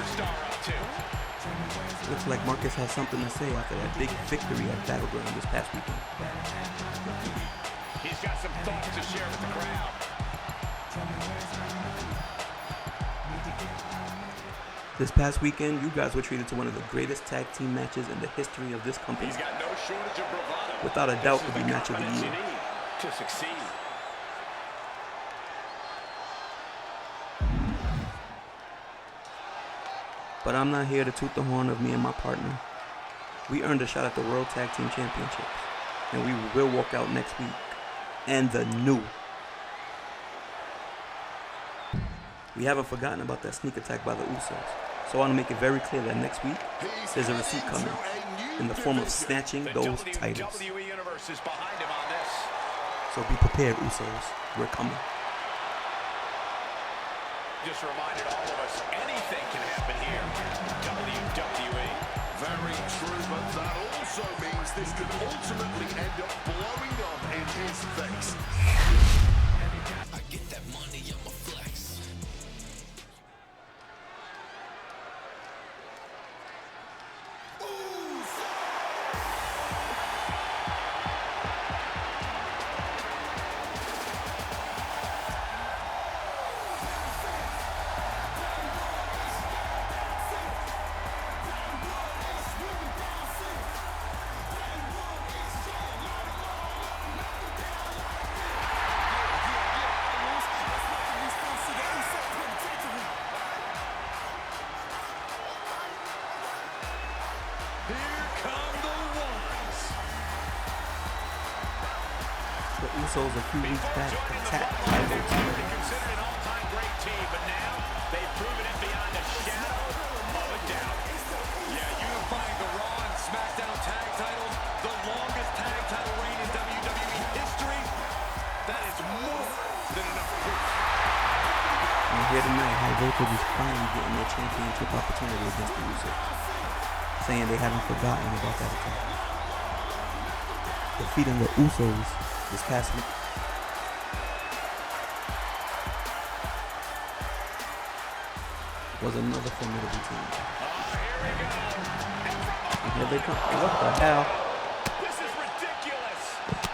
superstar up to? Looks like Marcus has something to say after that big victory at Battleground this past weekend. He's got some thoughts to share with the crowd. This past weekend, you guys were treated to one of the greatest tag team matches in the history of this company. He's got no shortage of bravado. Without a doubt, the match of the year. To succeed. But I'm not here to toot the horn of me and my partner. We earned a shot at the World Tag Team Championships, and we will walk out next week. And the new. We haven't forgotten about that sneak attack by the Usos, so I want to make it very clear that next week, there's a receipt coming in the form of snatching those titles. WWE Universe is behind him on this. So be prepared, Usos. We're coming. Just reminded all of us, anything can happen here. WWE. Very true, but that also means this could ultimately end up blowing up in his face. I get that money, I'm a flex. The Usos a few weeks back attacked Rival Team. Considered an all-time great team, but now they've proven it beyond a shadow of a doubt. Yeah, unifying the RAW and SmackDown tag titles, the longest tag title reign in WWE history. That is more than enough proof. And here tonight, High Voltage is finally getting their championship opportunity against the Usos, saying they haven't forgotten about that attack. Defeating the Usos this past week was another formidable team. And here they come. What the hell? This is ridiculous.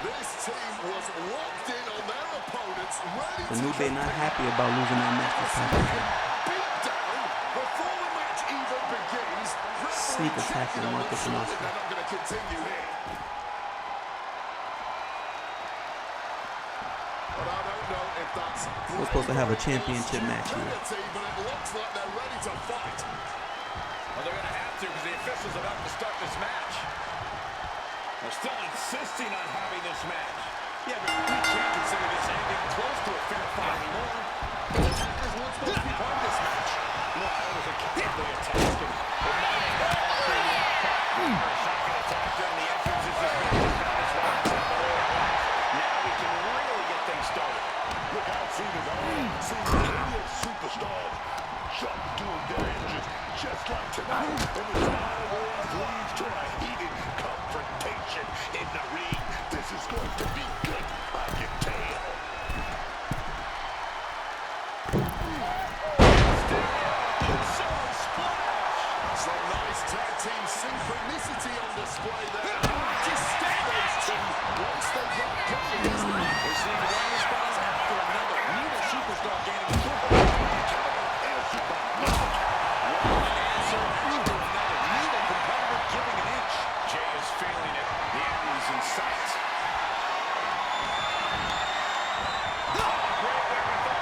This team was locked in on their opponents, ready The to New Day not happy about losing that match this past weekend. beat down before the match even begins. Sneak attacking Marcus and Oscar. They're not going to continue here. But I don't know if that's We're supposed to have a championship match here. but it looks like they're ready to fight. Well, they're going to have to because the officials are about to start this match. They're still insisting on having this match. Yeah, but we can't consider this anything close to a fair fight anymore. The attackers weren't supposed to be part of this match. No, that was a cowardly attack. A shotgun attack during the entrances this match. Now we can really get things started. Look how soon as I see the real superstars shot doing damage just like tonight. And the style always leads to a heated confrontation in the ring. This is going to be good, I can tell. Some nice tag team synchronicity on display there. Just stop those two once they got going. We're seeing one response after another. Neither superstar gaining a football. And a super. One answer after another. Neither competitor giving an inch. Jay is feeling it. The end is in sight. Great wherewithal.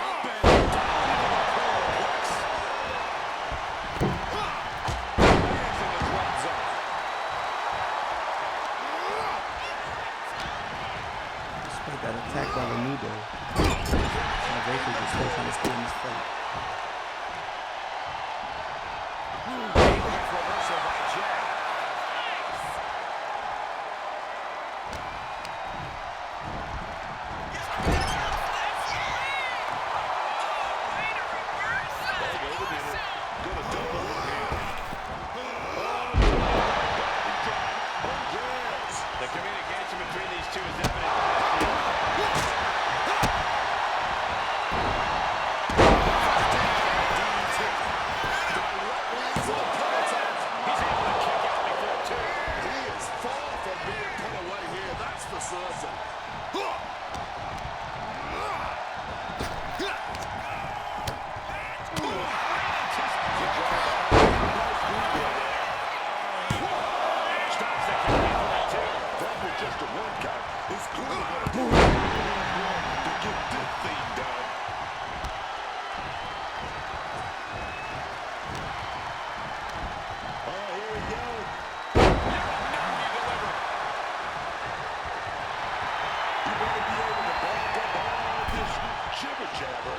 Up and down into the complex. Hands in the drop zone. Despite that attack by the New Day, High Voltage is still trying to stay in this fight. Quick reversal by Jay. The communication between these two is evident. Just a one count. It's clearly going to be to get this thing done. Oh, here we go. You better be able to back up all this jibber jabber.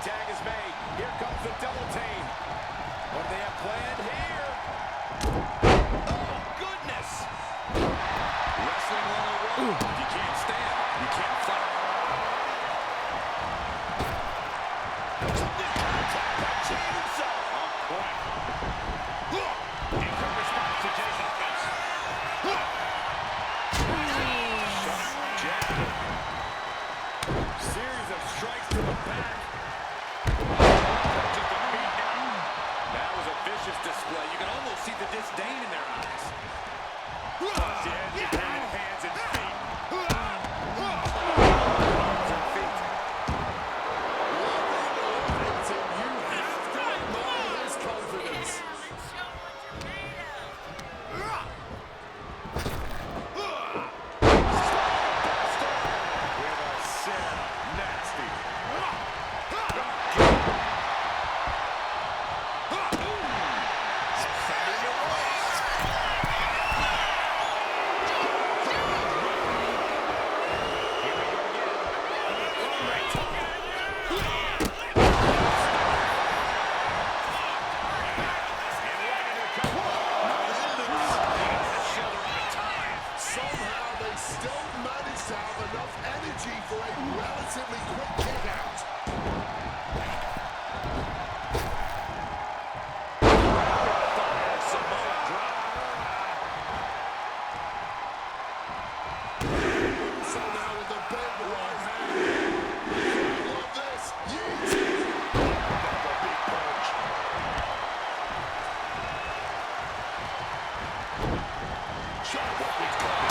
Tag is made. Here comes the double team. What do they have planned here? Oh, goodness. Wrestling 101. If you can't stand, you can't fight. On point. In quick response to Jay's offense. Series of strikes to the back. Just a beat down. That was a vicious display. You can almost see the disdain in their eyes. Towards the edge, between hands and feet. Hands and feet. You have to admire his confidence. With a set nasty. For a relatively quick kick out. So now with the big right hand. Love this. Yeet. That's a big punch. Sharp weapons coming.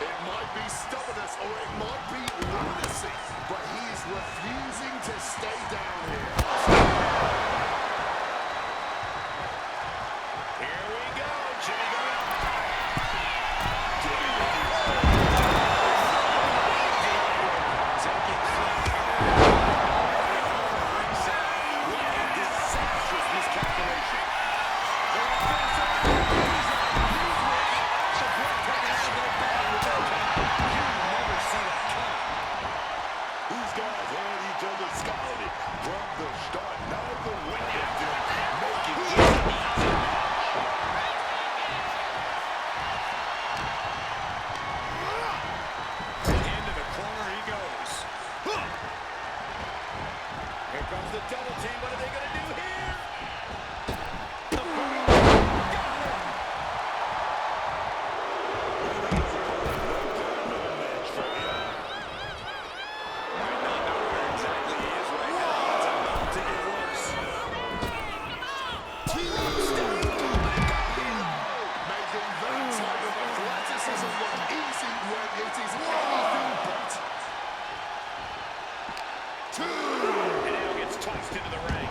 It might be And now gets tossed into the ring.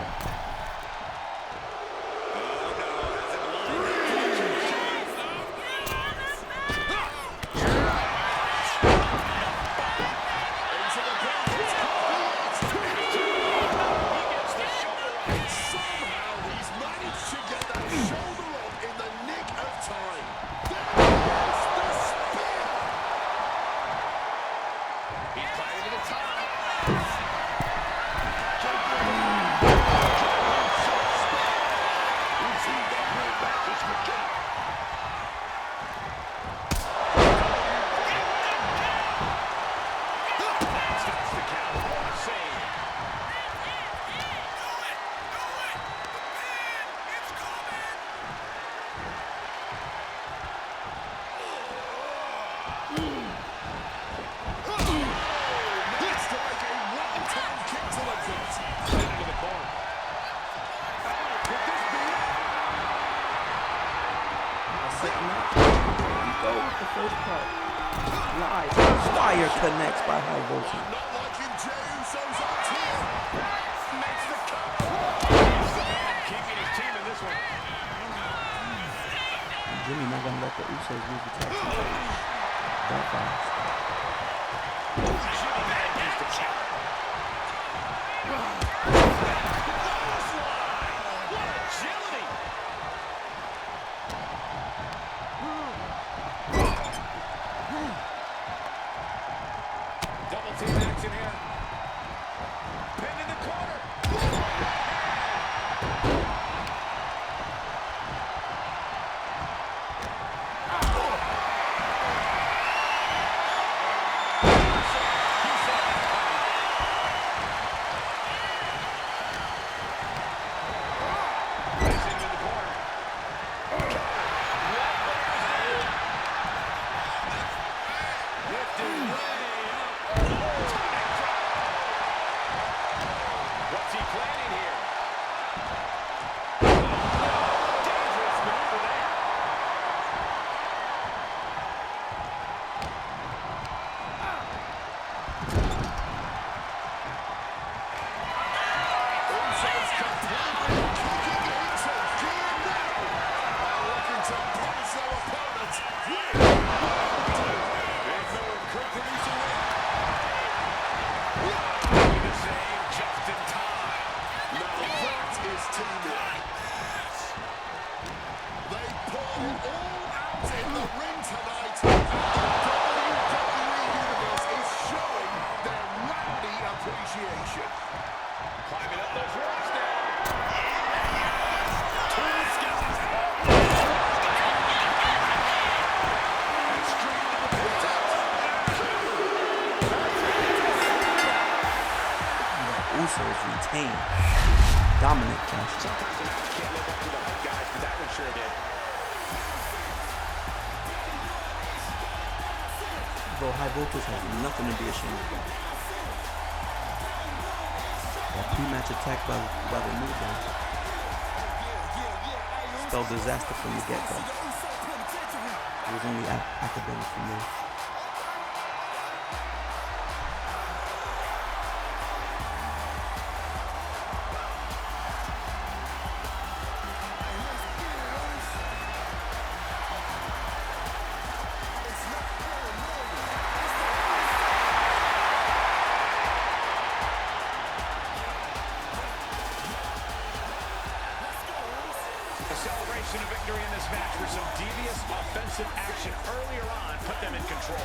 Fire connects by high voltage. Jimmy not gonna let the Usos lose the tag team that fast. Double team action here. Pinned in the corner. What's he planning here? Dangerous maneuver there. Usos completely kicking into gear now. Looking to punish their opponents. There's no encouragement to win. The same just in time. Now that is teamwork. They pull it all out in the ring tonight. And the WWE Universe is showing their rowdy appreciation. Climbing up those ropes now. To the skies. And straight into the pit. Usos retain dominant fashion. Can't live up to the hype, guys, but that one sure did. Though high voltage has nothing to be ashamed of. That pre-match attack by the New Day spelled disaster from the get-go. It was only academic from there. A celebration of victory in this match where some devious offensive action earlier on put them in control.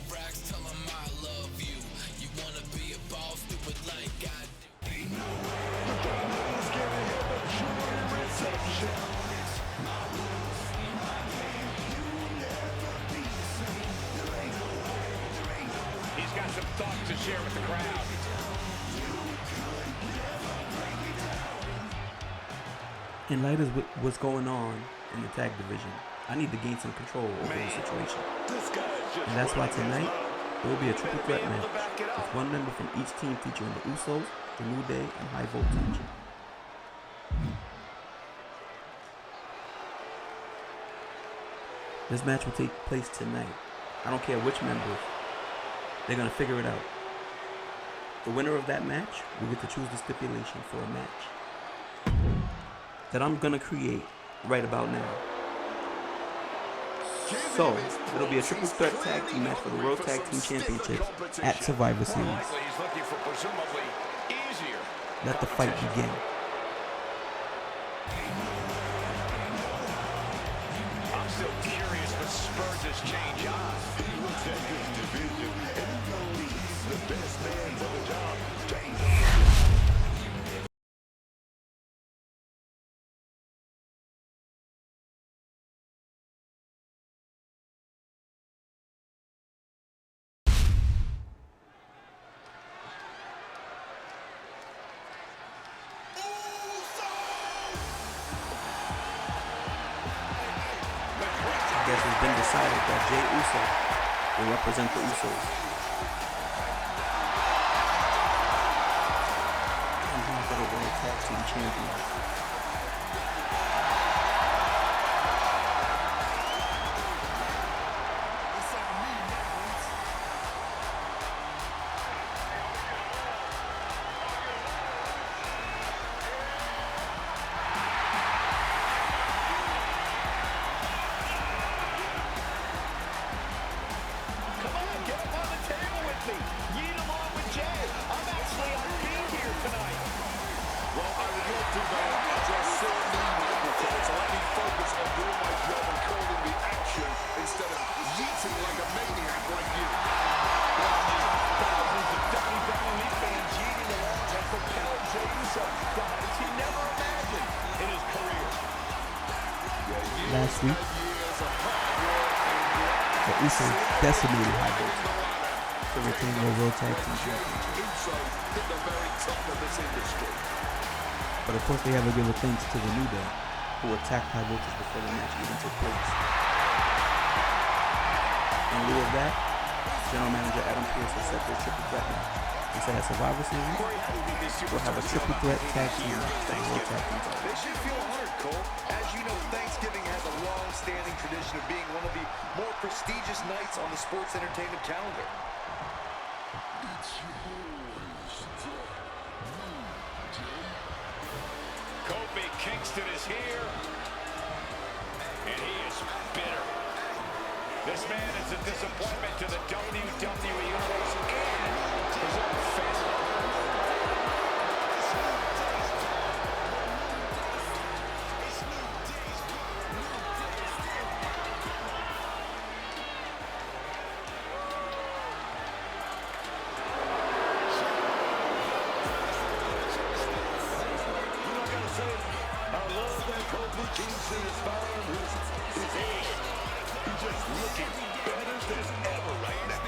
Racks, tell 'em I love you. You wanna be a boss, do it like I do. He's got some thoughts to share with the crowd. In light of what's going on in the tag division, I need to gain some control over the situation. And that's why tonight, There will be a triple threat match with one member from each team featuring the Usos, the New Day, and High Voltage. This match will take place tonight. I don't care which members. They're going to figure it out. The winner of that match will get to choose the stipulation for a match that I'm going to create right about now. So, it'll be a triple threat tag team match for the World Tag Team Championships at Survivor Series. Let the fight begin. I'm still curious what spurred this change on. He looks at this division and he knows he's the best man for the job. I guess it's been decided that Jey Uso will represent the Usos. And he's the World Tag Team Champions. Last week, the Usos decimated High Voltage to retain their World Tag Team Championship. But of course they have to give a thanks to the New Day, who attacked High Voltage before the match even took place. In lieu of that, General Manager Adam Pearce has set their triple threat match. Instead of Survivor Series, we'll have a triple threat tag team match for the World Tag Team title. They should feel honored, Cole. As you know, Thanksgiving has a long-standing tradition of being one of the more prestigious nights on the sports entertainment calendar. Kofi Kingston is here, and he is bitter. This man is a disappointment to the WWE Universe and his own family. Kingston has found his age. He's just looking better than ever right now.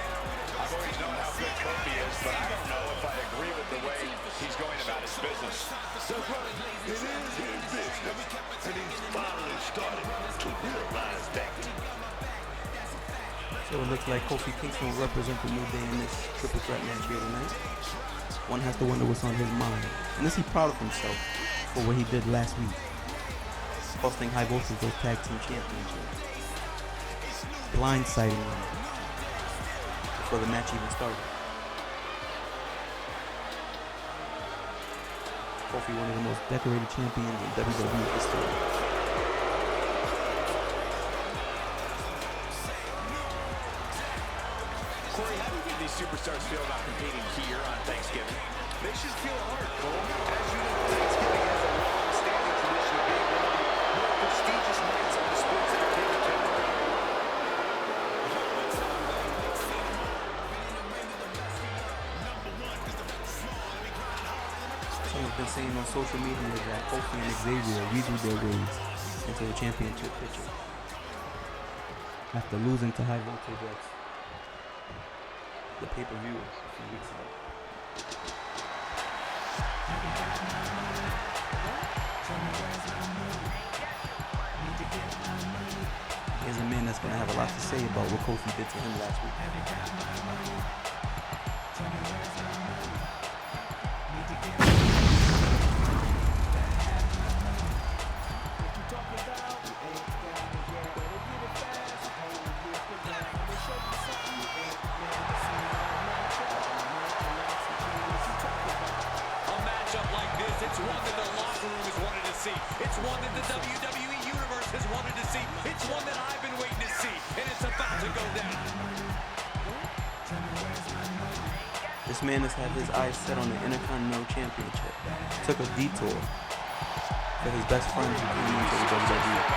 I've always known how good Kofi is, but I don't know if I agree with the way he's going about his business. That's right. It is his business. And he's finally starting to realize that. So it looks like Kofi Kingston will represent the New Day in this triple threat match here tonight. One has to wonder what's on his mind. And is he proud of himself for what he did last week? Costing High Voltage those tag team championships. Blindsiding them before the match even started. Kofi, one of the most decorated champions in WWE history. Corey, how do you think these superstars feel about competing here on Thanksgiving? They should feel honored, Cole. As you know, Thanksgiving has a long-standing tradition of being one of the more prestigious nights on the sports entertainment calendar. Someone's been saying on social media that Kofi and Xavier weaseled their ways into the championship picture after losing to High Voltage at the pay-per-view a few weeks ago. Here's a man that's that's going to have a lot to say about what Kofi did to him last week. It's one that the locker room has wanted to see. It's one that the WWE Universe has wanted to see. It's one that I've been waiting to see. And it's about to go down. This man has had his eyes set on the Intercontinental Championship. Took a detour for his best friend who came into the WWE.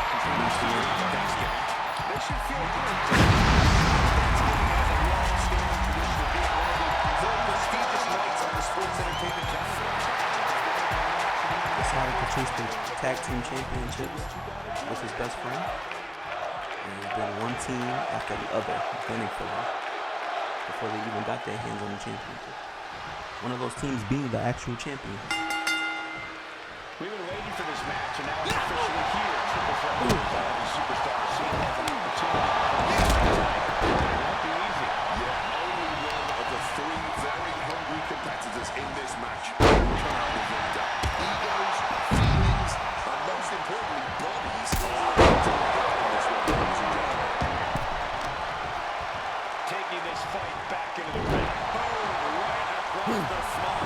They should feel good. Decided to chase the tag team championships with his best friend. And he's been one team after the other gunning for them before they even got their hands on the championship. One of those teams being the actual champion. We've been waiting for this match, and now it's officially here. Triple threat rivalry superstar seen as an opportunity. It won't be easy. Yeah, only one of the three very hungry competitors in this match come out the victor. Egos, feelings, and most importantly, bodies are to this one, ladies and gentlemen. Taking this fight back into the ring. Boom, right across the small.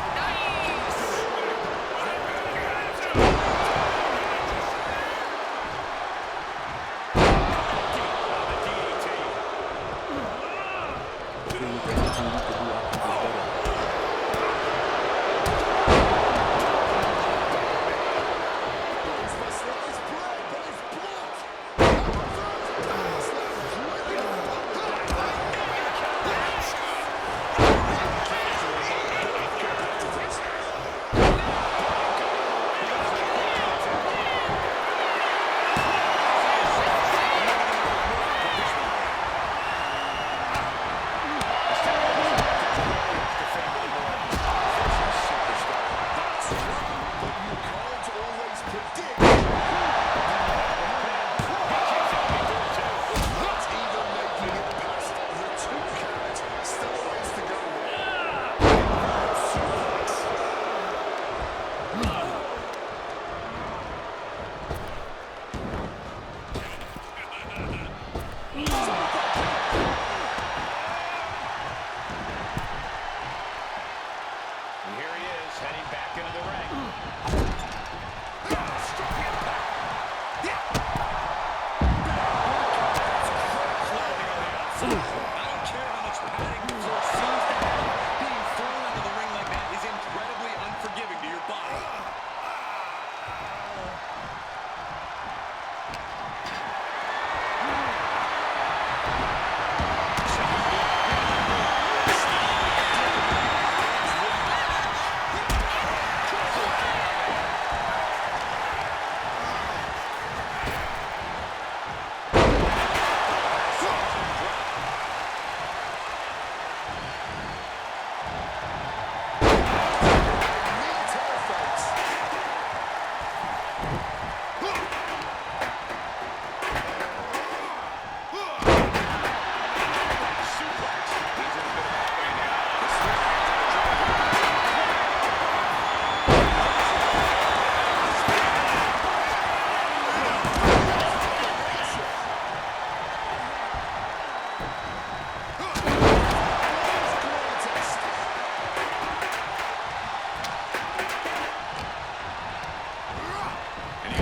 And here he is, heading back into the ring. I don't care how much padding the floor seems to have. Being thrown into the ring like that is incredibly unforgiving to your body. And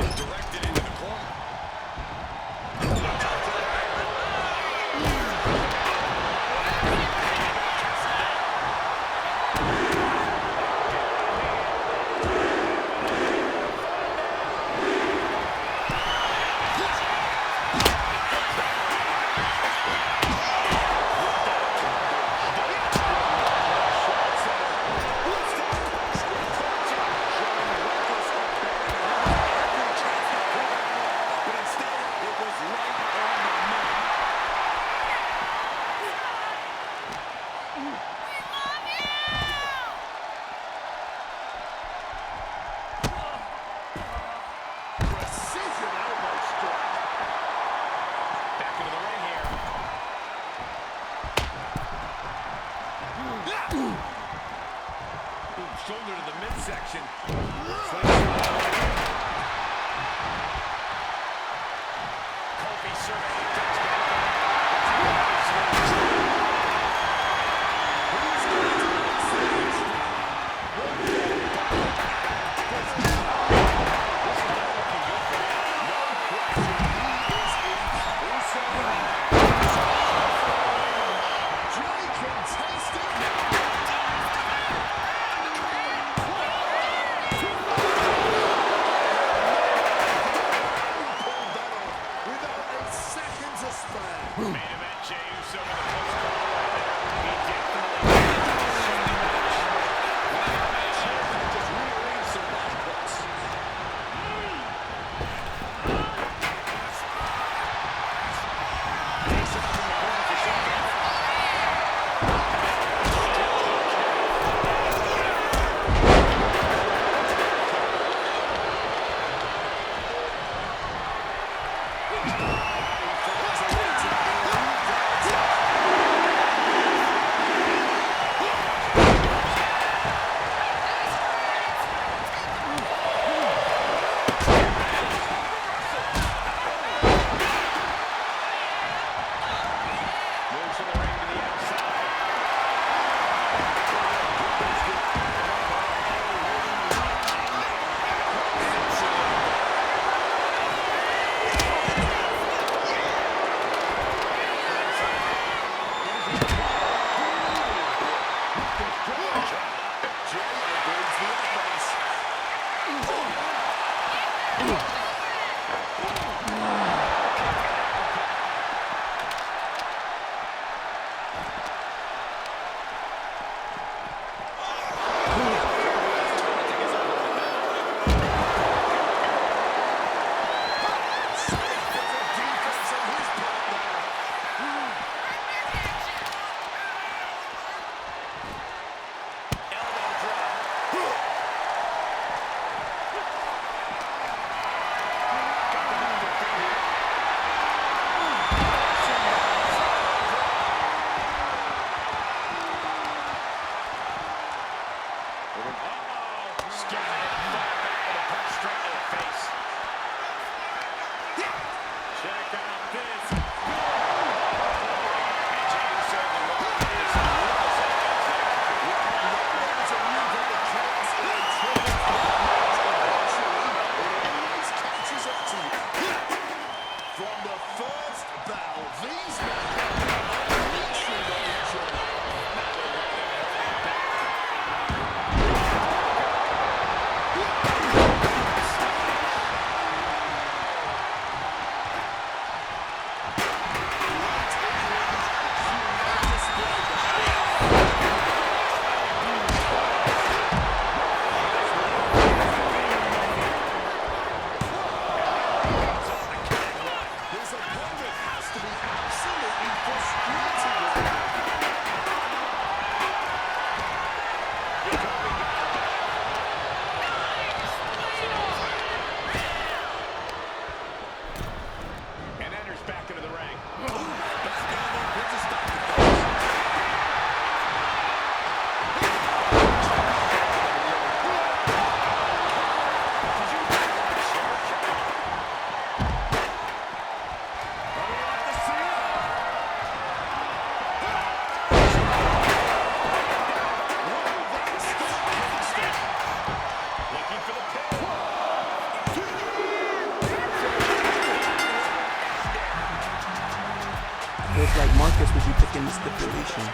Marcus would be picking the stipulation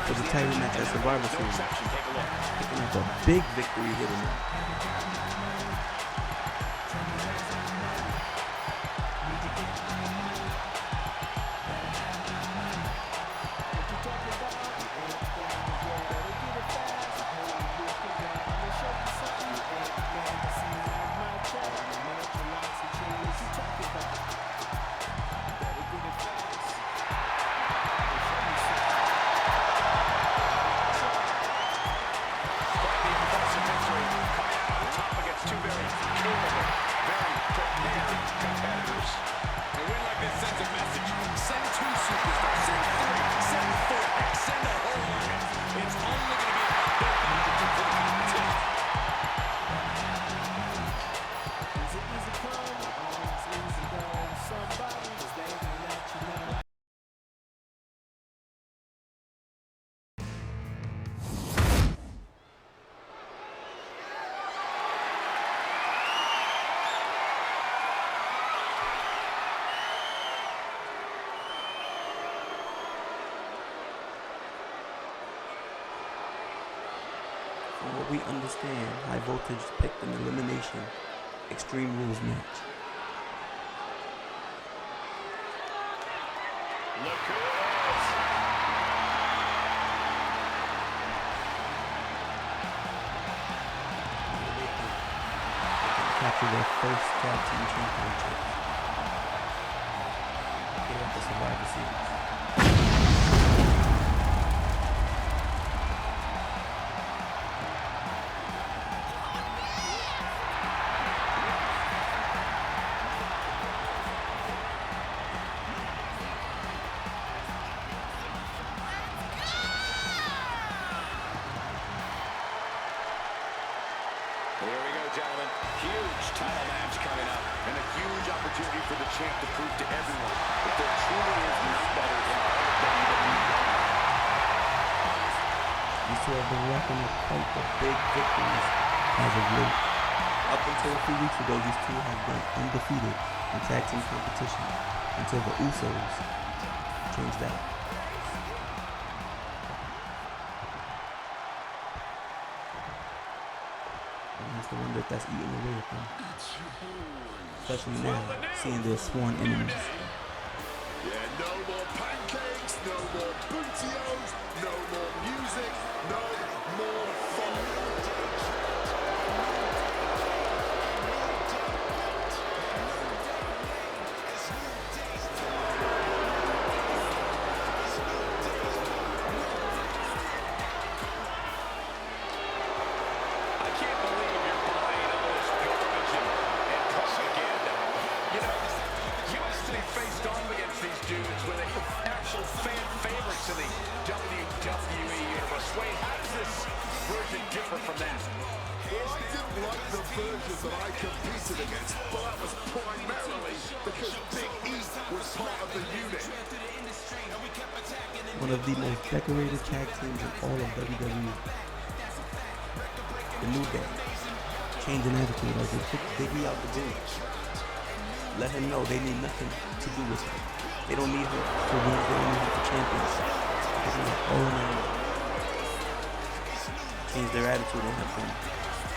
for the title match at Survivor Series. Picking up a big victory here tonight. From what we understand, High Voltage picked an elimination Extreme Rules match. Look who it is. Capture their first tag team championship here at the Survivor Series. Here we go, gentlemen. Huge title match coming up. And a huge opportunity for the champ to prove to everyone that there truly is none better than WWE. These two have been racking up quite the big victories as of late. Up until a few weeks ago, these two have been undefeated in tag team competition until the Usos changed that. One has to wonder if that's eating away at them. Especially now, seeing their sworn enemies. Yeah, no more pancakes, no more bootios, no more music, no more fun. I can't believe you're buying all this garbage and propaganda. You know, you used to be faced off against these dudes with actual fan favorites in the WWE Universe. Wade, how does this version differ from that? I didn't like the version that I competed against, but that was primarily because Big E was part of the unit. One of the most decorated tag teams in all of WWE. The New Day. Changing attitude as they kick Big E out the game. Let him know they need nothing to do with him. They don't need him to win, they don't need him for championship. This is all in their own. Change their attitude and have been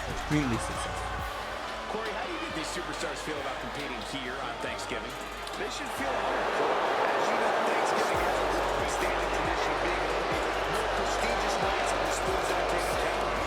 extremely successful. Corey, how do you think these superstars feel about competing here on Thanksgiving? They should feel honored, Cole. As you know, Thanksgiving has a long-standing tradition of being one of the more prestigious nights on the sports entertainment calendar.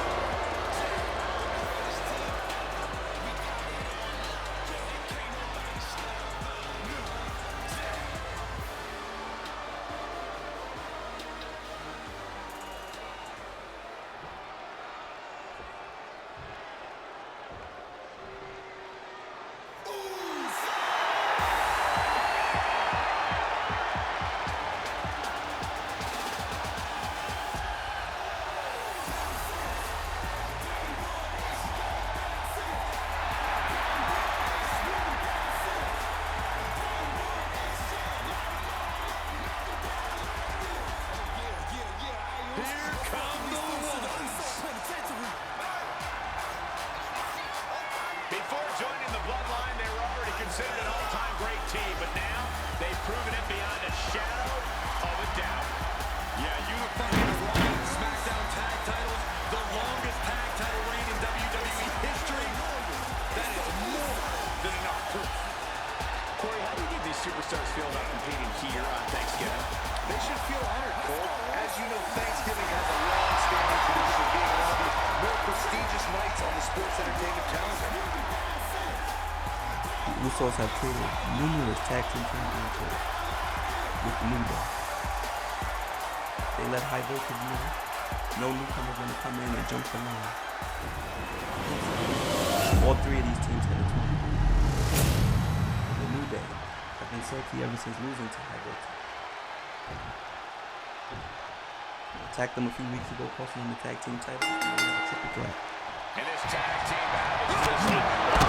Before joining the bloodline, they were already considered an all-time great team, but now they've proven it beyond a shadow superstars feel about competing here on Thanksgiving? They should feel honored, Cole. As you know, Thanksgiving has a long-standing tradition of being one of the more prestigious nights on the sports entertainment calendar. The Usos have traded numerous tag team championships with New Day. They let High Voltage know no newcomer's going to come in and jump the line. All three of these teams had a tournament. The New Day have been salty ever since losing to High Voltage. Attacked them a few weeks ago, costing them the tag team title, and they had a triple threat. And this tag team battle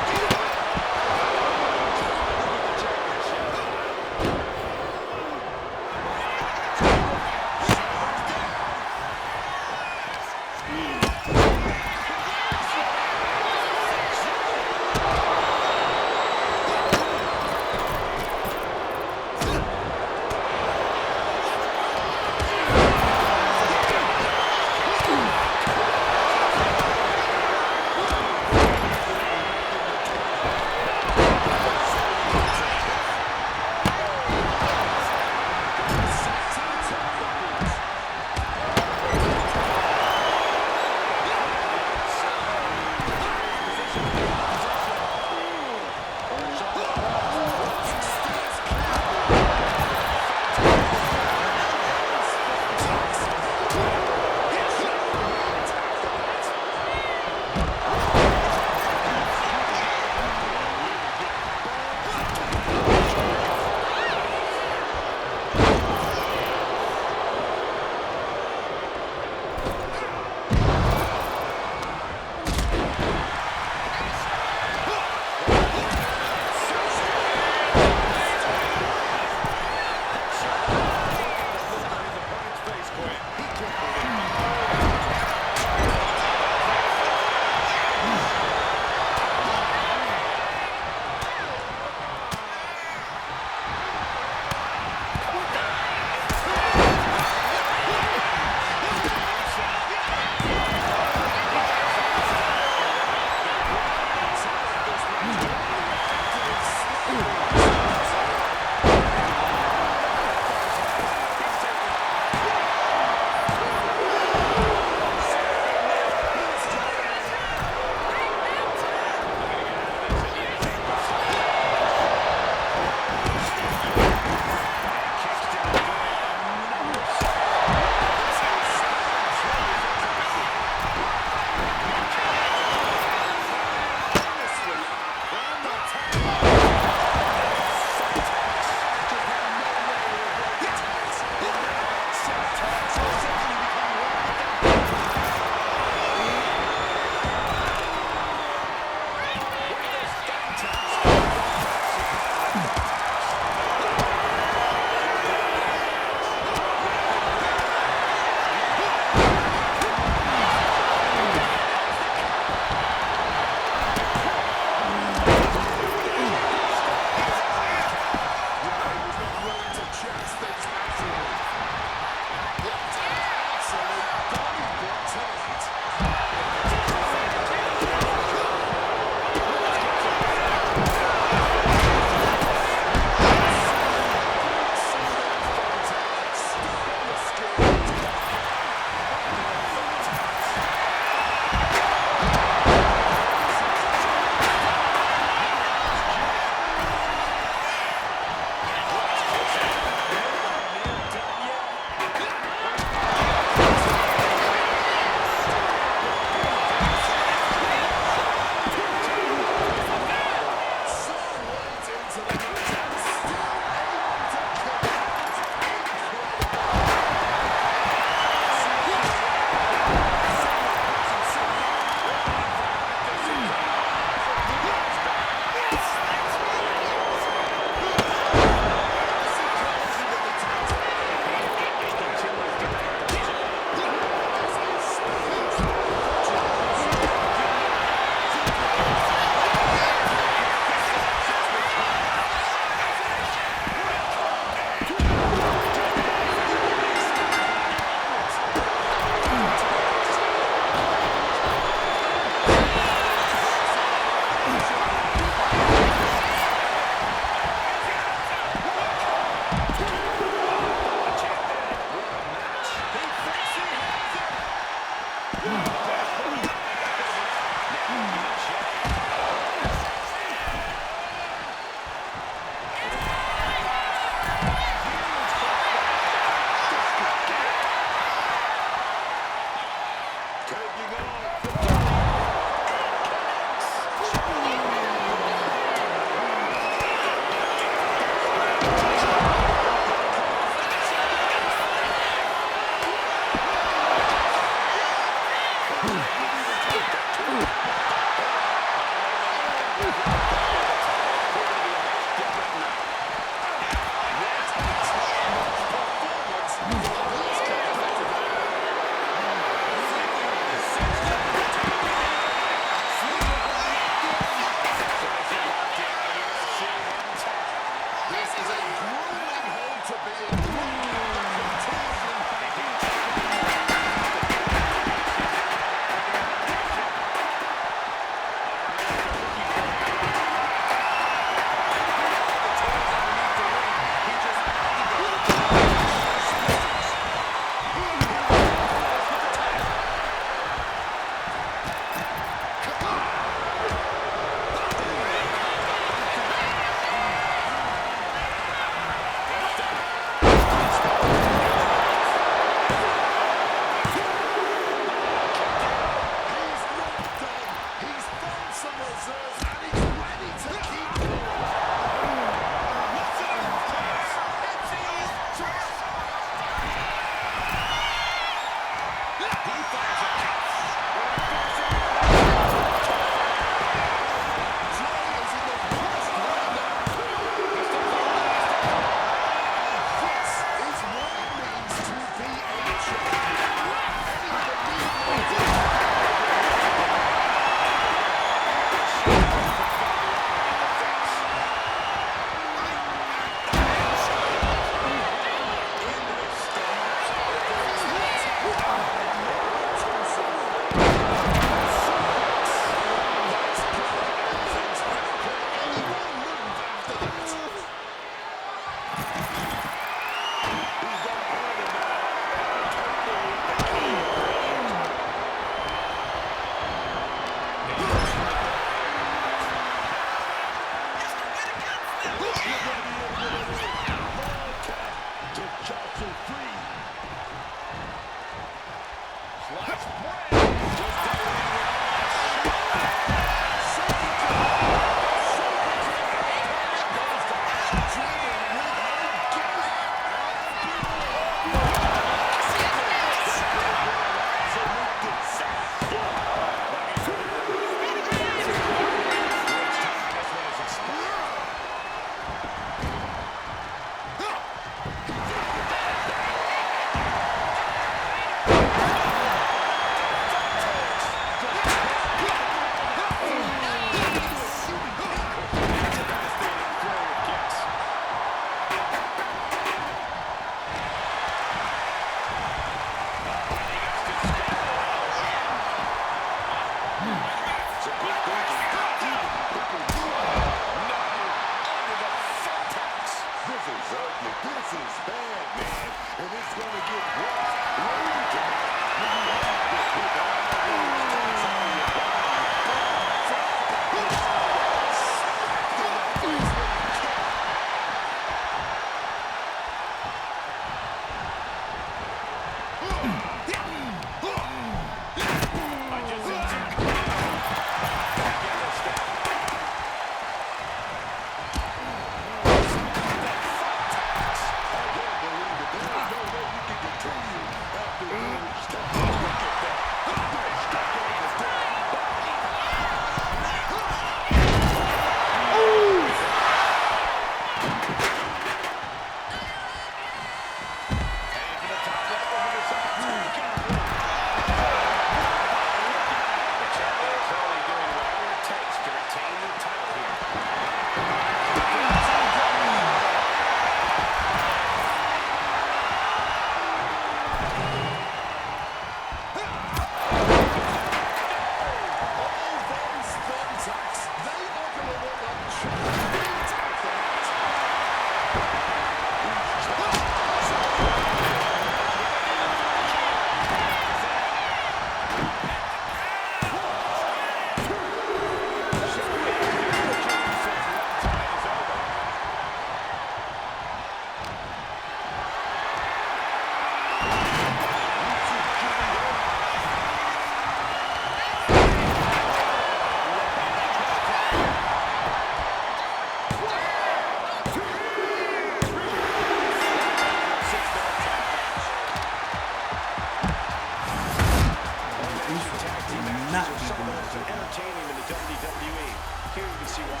not are be some of the the most most entertaining in the WWE. Here you can see why.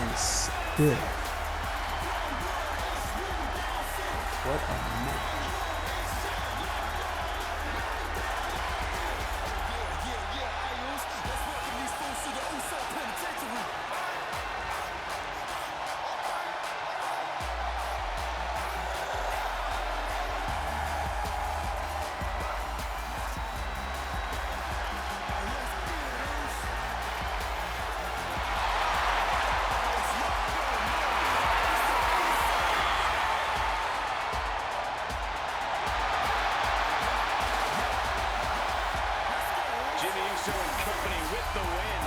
And still, what a match. Jimmy Uso and company with the win.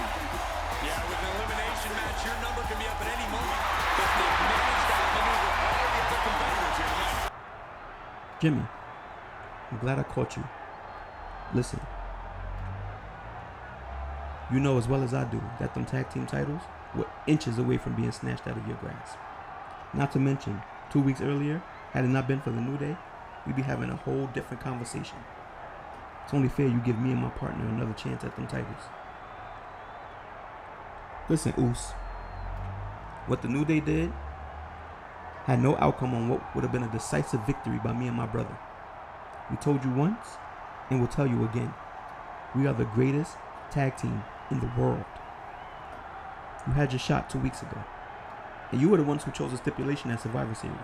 Yeah, with an elimination match, your number can be up at any moment. But they've managed to outmaneuver all the other competitors here tonight. Jimmy, I'm glad I caught you. Listen, you know as well as I do that them tag team titles were inches away from being snatched out of your grasp. Not to mention, 2 weeks earlier, had it not been for the New Day, we'd be having a whole different conversation. It's only fair you give me and my partner another chance at them titles. Listen, Oos, what the New Day did had no outcome on what would have been a decisive victory by me and my brother. We told you once, and we'll tell you again. We are the greatest tag team in the world. You had your shot 2 weeks ago, and you were the ones who chose a stipulation at Survivor Series,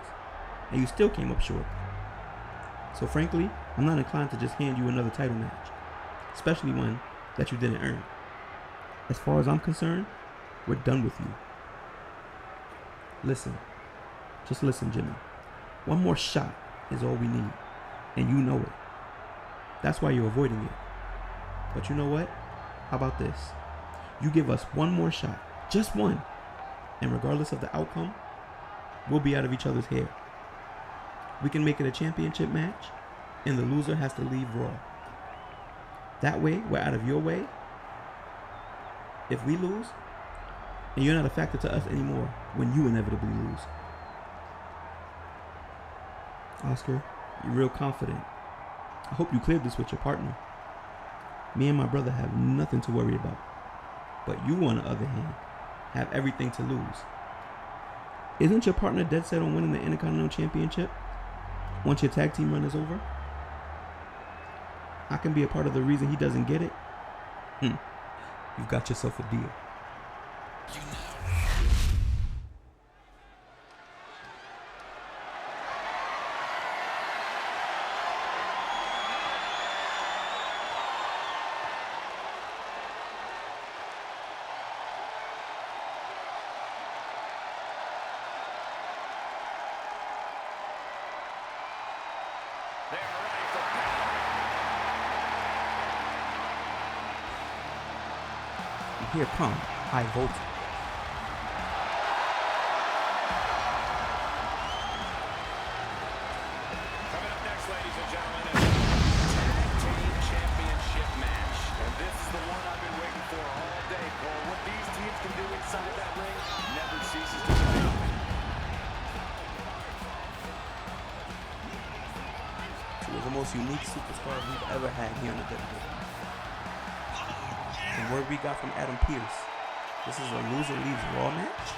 and you still came up short. So frankly, I'm not inclined to just hand you another title match, especially one that you didn't earn. As far as I'm concerned, we're done with you. Listen, just listen, Jimmy. One more shot is all we need, and you know it. That's why you're avoiding it. But you know what? How about this? You give us one more shot, just one, and regardless of the outcome, we'll be out of each other's hair. We can make it a championship match, and the loser has to leave Raw. That way, we're out of your way. If we lose, and you're not a factor to us anymore when you inevitably lose. Oscar, you're real confident. I hope you cleared this with your partner. Me and my brother have nothing to worry about. But you, on the other hand, have everything to lose. Isn't your partner dead set on winning the Intercontinental Championship once your tag team run is over? I can be a part of the reason he doesn't get it. You've got yourself a deal. They're ready for battle. And here come High Voltage. Coming up next, ladies and gentlemen, is a tag team championship match. And this is the one I've been waiting for all day, Cole. What these teams can do inside that ring never ceases to amaze me. Two of the most unique superstars we've ever had here on the WWE. And word we got from Adam Pearce, this is a loser leaves Raw match?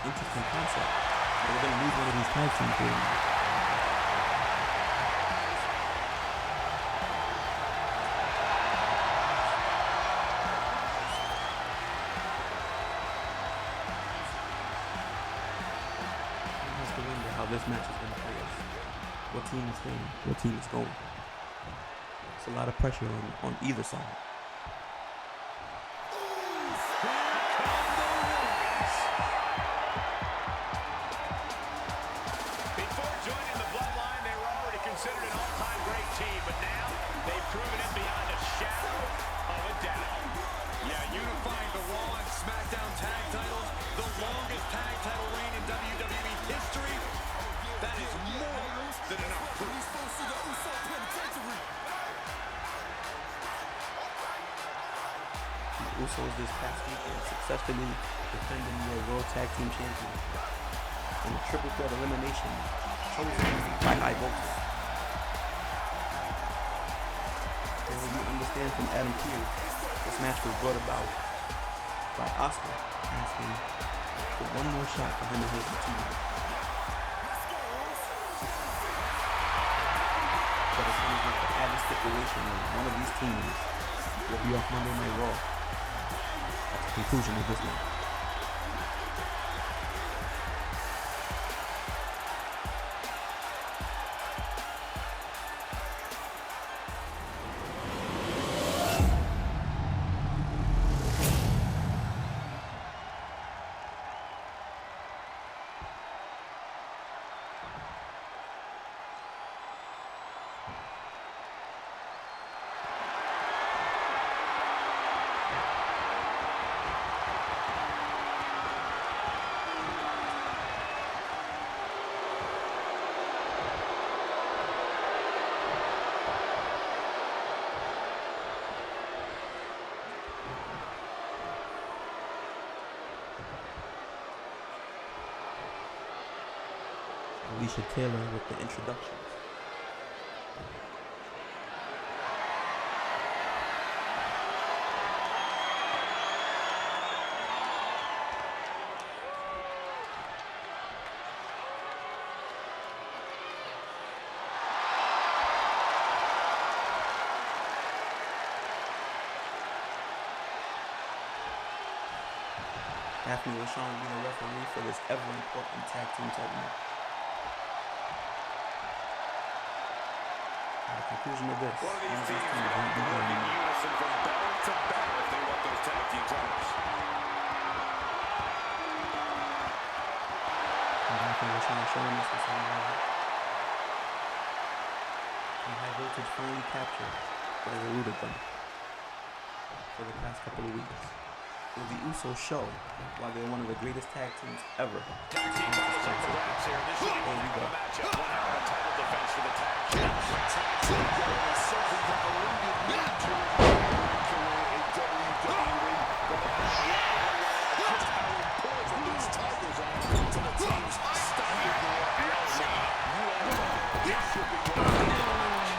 Interesting concept. We're going to lose one of these tag team players. How this match is going to play us. What team is staying? What team is going? It's a lot of pressure on either side. Before joining the Bloodline, they were already considered an all-time great team, but now they've proven it beyond a shadow of a doubt. Yeah, unifying the RAW and SmackDown tag titles, the longest tag title reign in WWE history. That is more than enough proof. The Usos this past weekend successfully defending their World Tag Team Championship in a triple threat elimination chosen by High Voltage. you understand from Adam Pearce, this match was brought about by Oscar asking for one more shot for him and his team. But it's going to be an added stipulation that one of these teams will be off Monday Night Raw at the conclusion of this match. Alicia Taylor with the introductions. Daphne LaShawn being the referee for this ever important tag team title match. At the conclusion of this, One of these teams won't have be to work in going unison from battle to battle if they want those tag team titles. And Daphne LaShawn showing us this on and high voltage finally captured, but has eluded them for the past couple of weeks. Will the Usos show why they're one of the greatest tag teams ever? Tag team titles on the wraps here. This should be one hell of a matchup. One hell of a title defense for the tag team. Tag team game is something that eluded me during my career in WWE, but I realize just how important these titles are to the team's standard wrestling. You are right. This should be one of the match.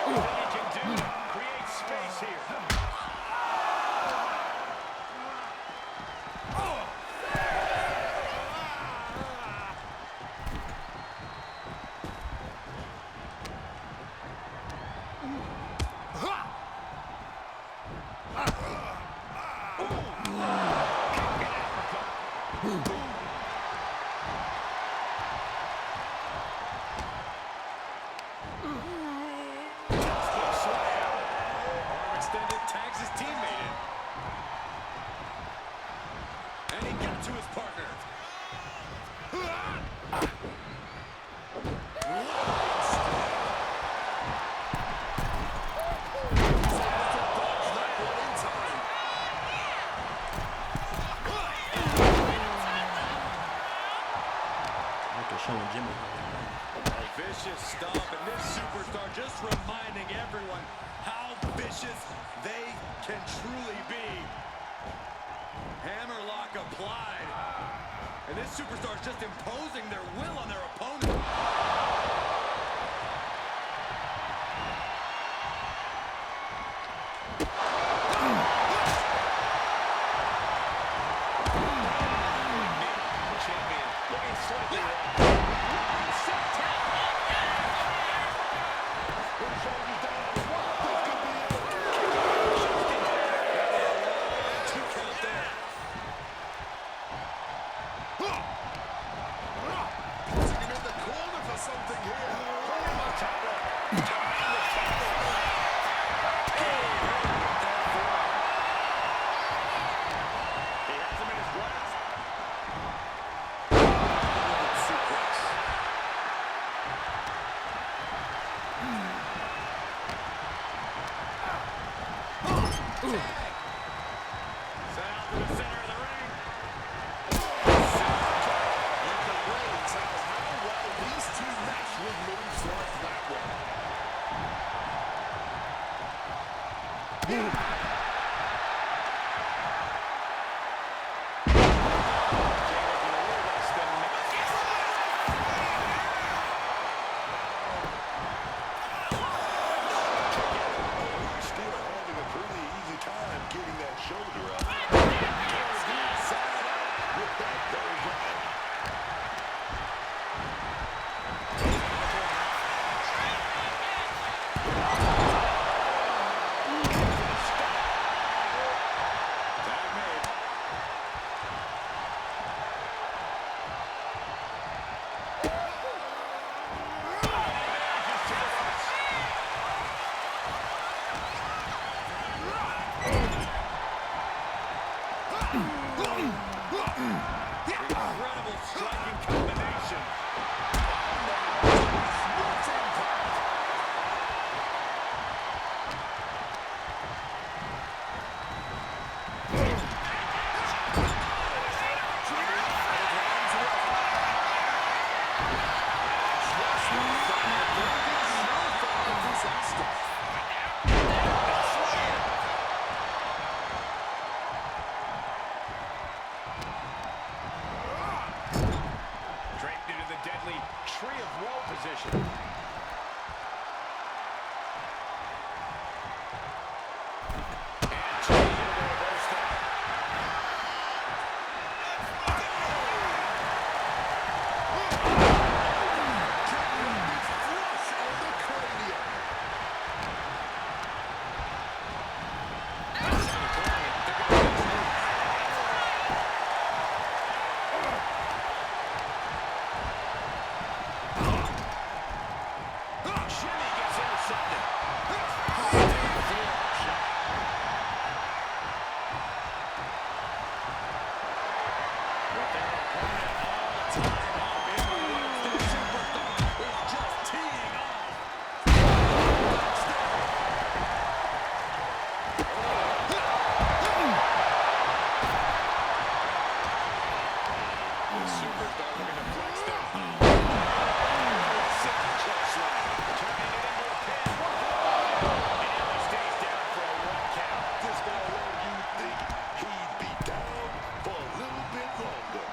Everything he can do, create space here. Arm extended, tags his teammate in. And he got to his partner. After showing Jimmy how to run. A vicious stomp, and this superstar just reminding everyone how vicious they can truly be. Hammerlock applied. And this superstar is just imposing their will on their opponent. Champion looking slightly Incredible striking combination. Draped into the deadly tree of woe position. And choosing to reverse that. Jimmy gets intercepted. With their opponent all tied up in the ropes, the superstar is just teeing off. The superstar looking to flex their turning it into a pin. And he stays down for a 1 count. This guy alone, you'd think he'd be down for a little bit longer.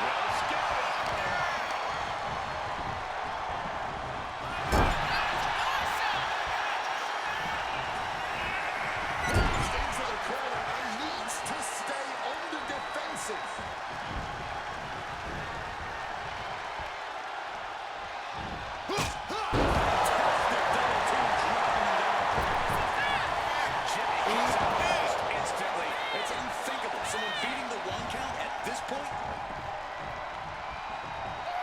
Well scouted. Stays in the corner and needs to stay on the defensive. Jimmy gets out almost instantly. It's unthinkable. Someone beating the 1 count at this point.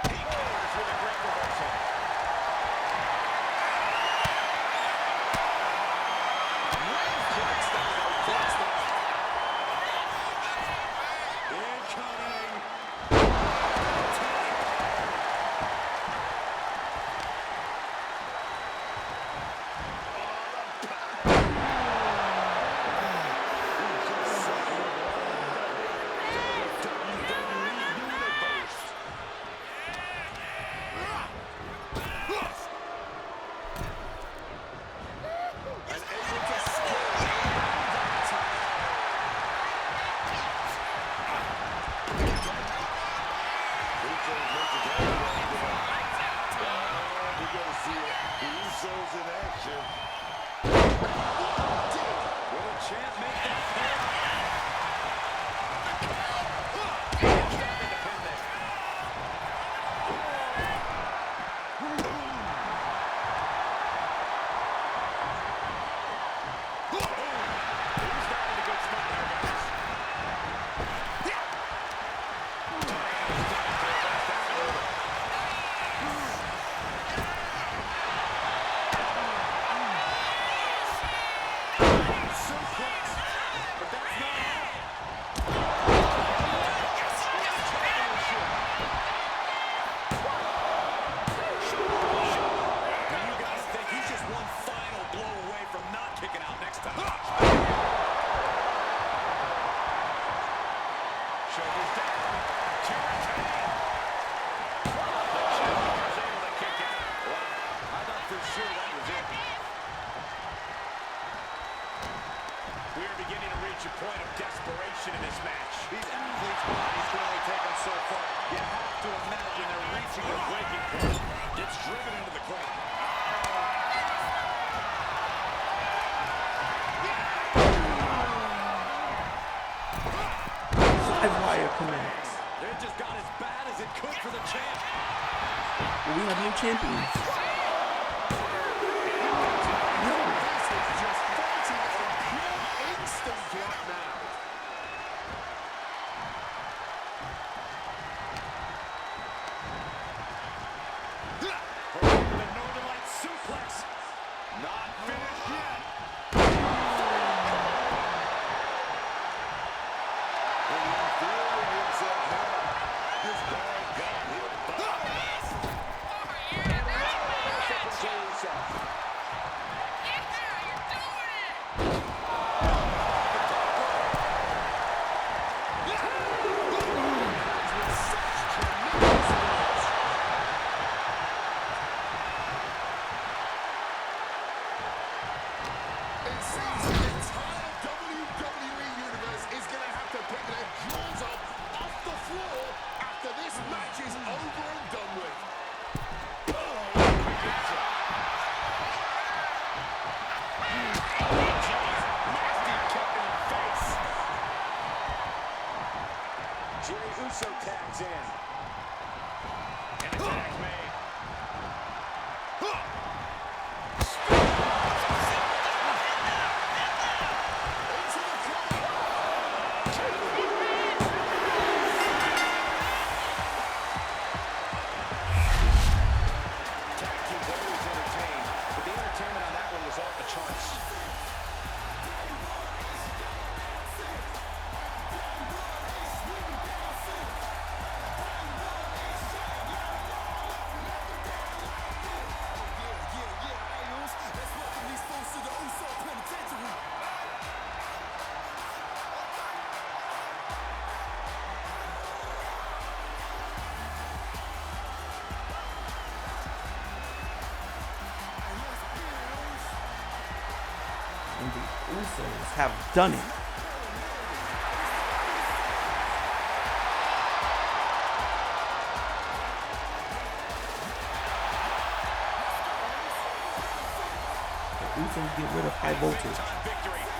He counters with a great reversal. Incoming. Usos in action. Will the champ make that pin? Trapping the pin there. He's starting to get smart there, guys. Suplex. But that's not all. Now you guys think he's just one final blow away from not kicking out next time. Shoulders down. To retain. The challenger's able to kick out. Wow. I thought for sure that was it. We are beginning to reach a point of desperation in this match. These athletes' bodies can only take them so far. You have to imagine they're reaching their breaking point. Gets driven into the corner. Live wire connects. It just got as bad as it could for the champ. Well, we have new champions. This is just fighting on pure instinct right now. The Northern Light suplex. Not finished yet. It seems the entire WWE Universe is going to have to pick their jaws up off the floor after this match is over and done with. Jey Uso tags in. And a tag made. Tag team's always entertained, but the entertainment on that one was off the charts. And the Usos have done it. The Usos get rid of high voltage. Victory.